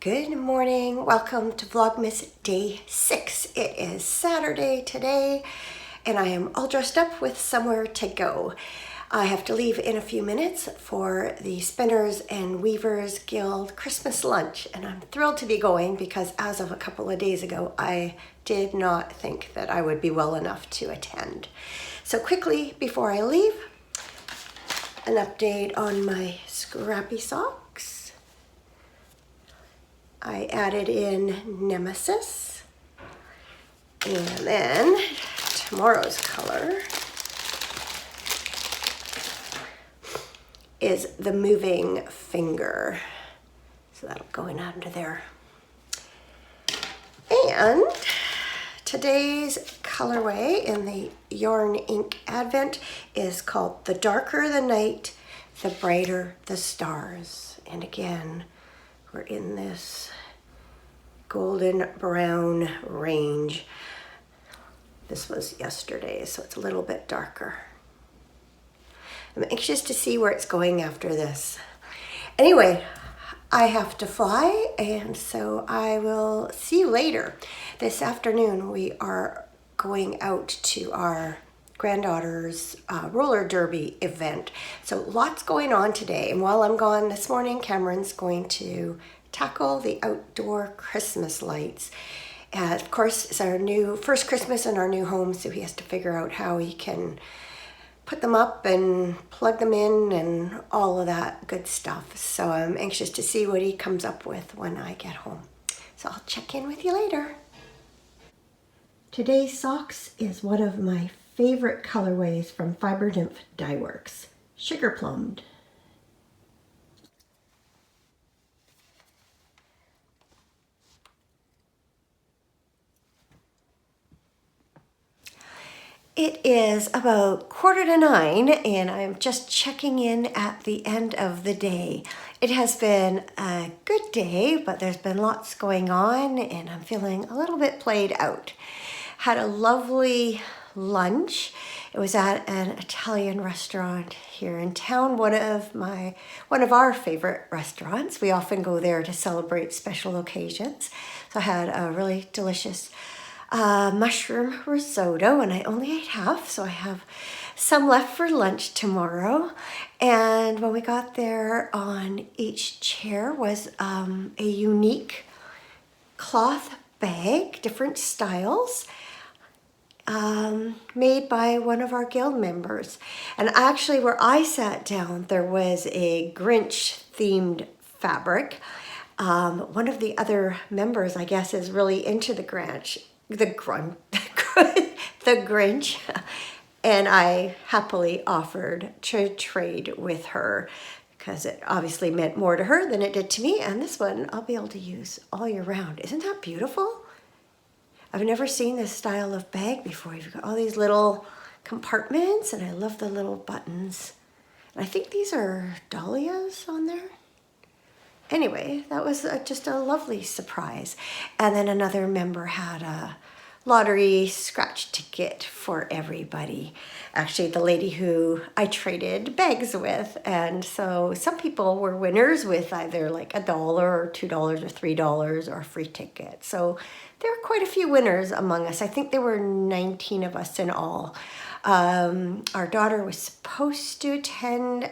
Good morning. Welcome to Vlogmas Day 6. It is Saturday today, and I am all dressed up with somewhere to go. I have to leave in a few minutes for the Spinners and Weavers Guild Christmas lunch, and I'm thrilled to be going because as of a couple of days ago, I did not think that I would be well enough to attend. So quickly, before I leave, an update on my scrappy socks. I added in Nemesis, and then tomorrow's color is the Moving Finger. So that'll go in under there. And today's colorway in the Yarn Ink Advent is called The Darker the Night, the Brighter the Stars. And again, we're in this golden brown range. This was yesterday, so it's a little bit darker. I'm anxious to see where it's going after this. Anyway, I have to fly, and so I will see you later. This afternoon, we are going out to our granddaughter's roller derby event. So lots going on today. And while I'm gone this morning, Cameron's going to tackle the outdoor Christmas lights. Of course, it's our first Christmas in our new home, so he has to figure out how he can put them up and plug them in and all of that good stuff. So I'm anxious to see what he comes up with when I get home. So I'll check in with you later. Today's socks is one of my favorite colorways from Fiber Nymph Dye Works, Sugar Plumbed. It is about 8:45 and I'm just checking in at the end of the day. It has been a good day, but there's been lots going on and I'm feeling a little bit played out. Had a lovely lunch. It was at an Italian restaurant here in town, one of our favorite restaurants. We often go there to celebrate special occasions. So I had a really delicious mushroom risotto, and I only ate half, so I have some left for lunch tomorrow. And when we got there, on each chair was a unique cloth bag, different styles, made by one of our guild members. And actually where I sat down, there was a Grinch themed fabric. One of the other members, I guess, is really into the Grinch, and I happily offered to trade with her because it obviously meant more to her than it did to me. And this one I'll be able to use all year round. Isn't that beautiful? I've never seen this style of bag before. You've got all these little compartments, and I love the little buttons. And I think these are dahlias on there. Anyway, that was just a lovely surprise. And then another member had a lottery scratch ticket for everybody. Actually, the lady who I traded bags with. And so some people were winners with either like $1 or $2 or $3 or a free ticket. So there were quite a few winners among us. I think there were 19 of us in all. Our daughter was supposed to attend,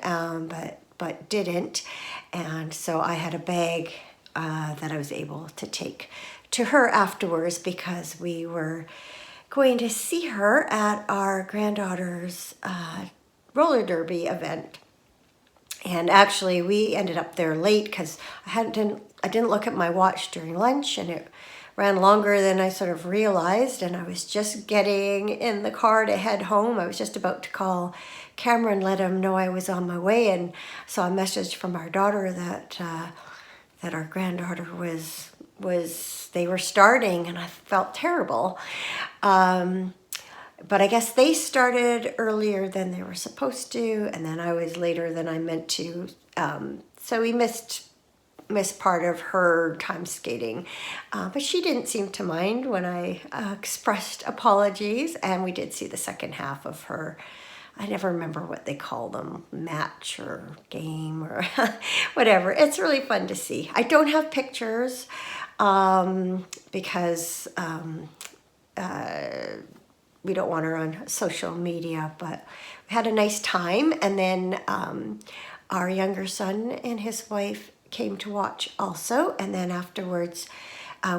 but didn't. And so I had a bag that I was able to take to her afterwards because we were going to see her at our granddaughter's roller derby event. And actually we ended up there late because I didn't look at my watch during lunch, and it ran longer than I sort of realized, and I was just getting in the car to head home. I was just about to call Cameron, let him know I was on my way, and saw a message from our daughter that our granddaughter they were starting, and I felt terrible. But I guess they started earlier than they were supposed to, and then I was later than I meant to. So we missed part of her time skating, but she didn't seem to mind when I expressed apologies, and we did see the second half of her I never remember what they call them, match or game or whatever. It's really fun to see. I don't have pictures because we don't want her on social media, but we had a nice time. And then our younger son and his wife came to watch also. And then afterwards,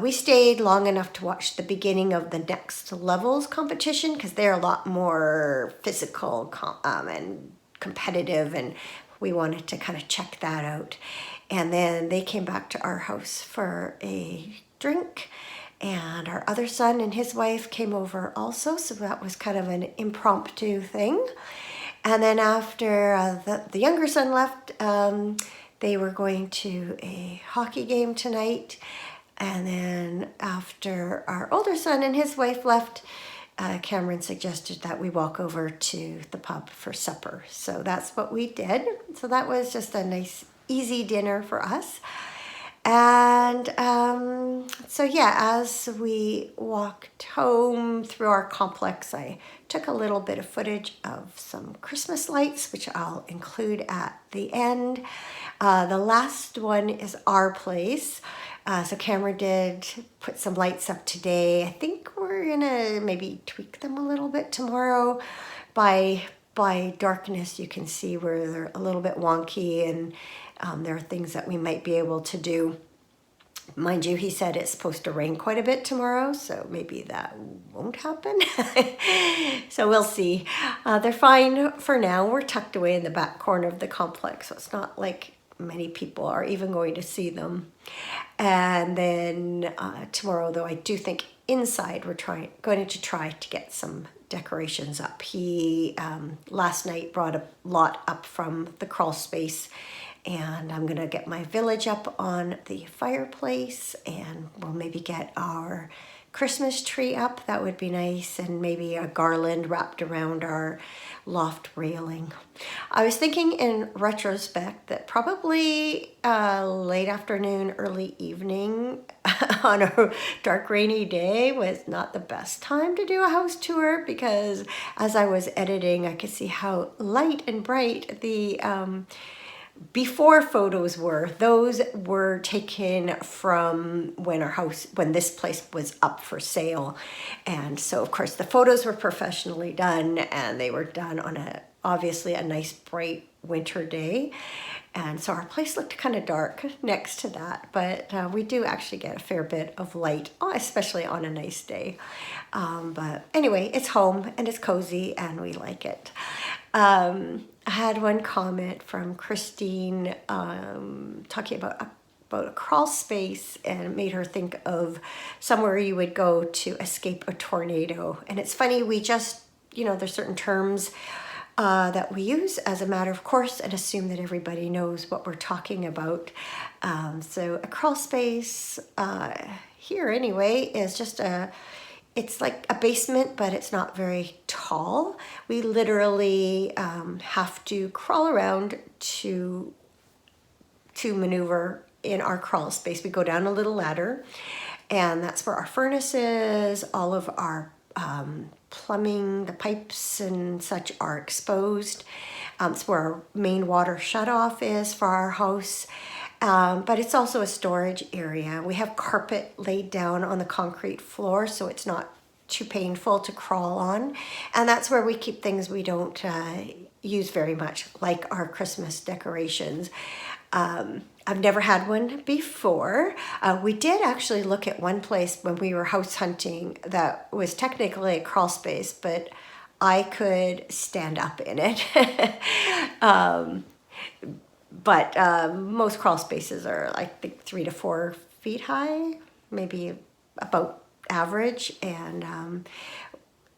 we stayed long enough to watch the beginning of the next levels competition because they're a lot more physical and competitive, and we wanted to kind of check that out. And then they came back to our house for a drink, and our other son and his wife came over also, so that was kind of an impromptu thing. And then after the younger son left, they were going to a hockey game tonight. And then after our older son and his wife left, Cameron suggested that we walk over to the pub for supper. So that's what we did. So that was just a nice, easy dinner for us. And so yeah, as we walked home through our complex, I took a little bit of footage of some Christmas lights, which I'll include at the end. The last one is our place. So Cameron did put some lights up today. I think we're gonna maybe tweak them a little bit tomorrow. By darkness, you can see where they're a little bit wonky, and there are things that we might be able to do. Mind you, he said it's supposed to rain quite a bit tomorrow, so maybe that won't happen. So we'll see. They're fine for now. We're tucked away in the back corner of the complex, so it's not like many people are even going to see them. And then tomorrow, though, I do think inside we're going to try to get some decorations up. He last night brought a lot up from the crawl space, and I'm gonna get my village up on the fireplace, and we'll maybe get our Christmas tree up. That would be nice, and maybe a garland wrapped around our loft railing. I was thinking in retrospect that probably late afternoon, early evening on a dark rainy day was not the best time to do a house tour, because as I was editing, I could see how light and bright the before photos were. Those were taken from when this place was up for sale. And so of course the photos were professionally done, and they were done on obviously a nice bright winter day. And so our place looked kind of dark next to that, but we do actually get a fair bit of light, especially on a nice day. But anyway, it's home and it's cozy and we like it. I had one comment from Christine talking about a crawl space, and it made her think of somewhere you would go to escape a tornado. And it's funny, we just, there's certain terms that we use as a matter of course and assume that everybody knows what we're talking about. So a crawl space here anyway is just it's like a basement, but it's not very tall. We literally have to crawl around to maneuver in our crawl space. We go down a little ladder, and that's where our furnace is. All of our plumbing, the pipes and such are exposed. It's where our main water shutoff is for our house. But it's also a storage area. We have carpet laid down on the concrete floor, so it's not too painful to crawl on. And that's where we keep things we don't use very much, like our Christmas decorations. I've never had one before. We did actually look at one place when we were house hunting that was technically a crawl space, but I could stand up in it. But most crawl spaces are, I think, 3 to 4 feet high, maybe about average. And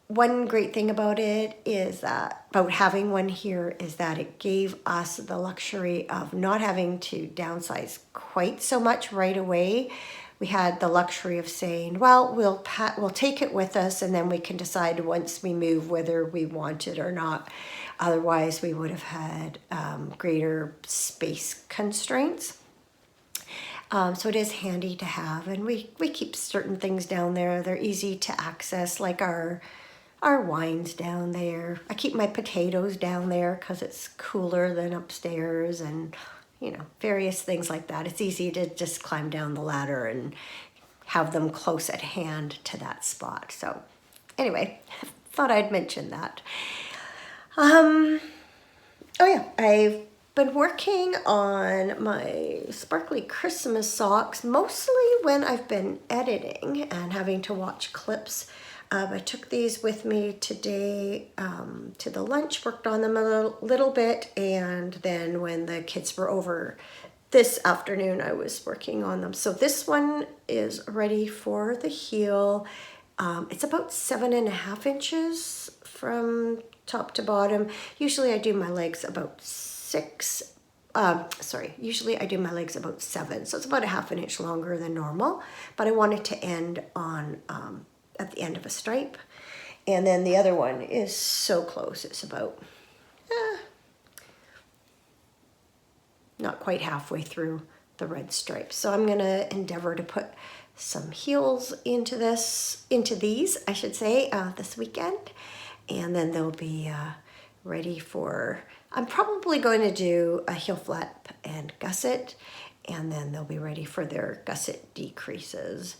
one great thing about it is about having one here is that it gave us the luxury of not having to downsize quite so much right away. We had the luxury of saying, well, we'll take it with us, and then we can decide once we move whether we want it or not. Otherwise, we would have had greater space constraints. So it is handy to have, and we keep certain things down there. They're easy to access, like our our wine's down there. I keep my potatoes down there because it's cooler than upstairs, and you know, various things like that. It's easy to just climb down the ladder and have them close at hand to that spot. So anyway, thought I'd mention that. Oh yeah, I've been working on my sparkly Christmas socks, mostly when I've been editing and having to watch clips. I took these with me today to the lunch, worked on them a little bit, and then when the kids were over this afternoon, I was working on them. So this one is ready for the heel. It's about 7.5 inches from top to bottom. Usually I do my legs about 6. Usually I do my legs about 7, so it's about a half an inch longer than normal, but I want it to end on at the end of a stripe. And then the other one is so close, it's about not quite halfway through the red stripe. So I'm gonna endeavor to put some heels into these, I should say, this weekend. And then they'll be ready for, I'm probably going to do a heel flap and gusset, and then they'll be ready for their gusset decreases.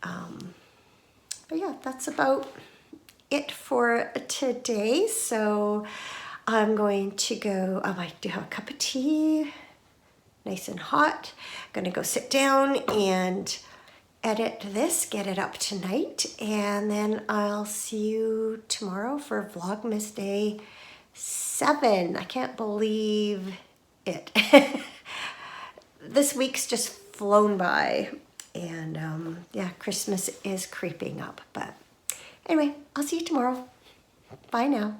But yeah, that's about it for today. So I'm going to go, I might do have a cup of tea, nice and hot. I'm gonna go sit down and edit this, get it up tonight, and then I'll see you tomorrow for Vlogmas Day 7. I can't believe it. This week's just flown by, and yeah, Christmas is creeping up. But anyway, I'll see you tomorrow. Bye now.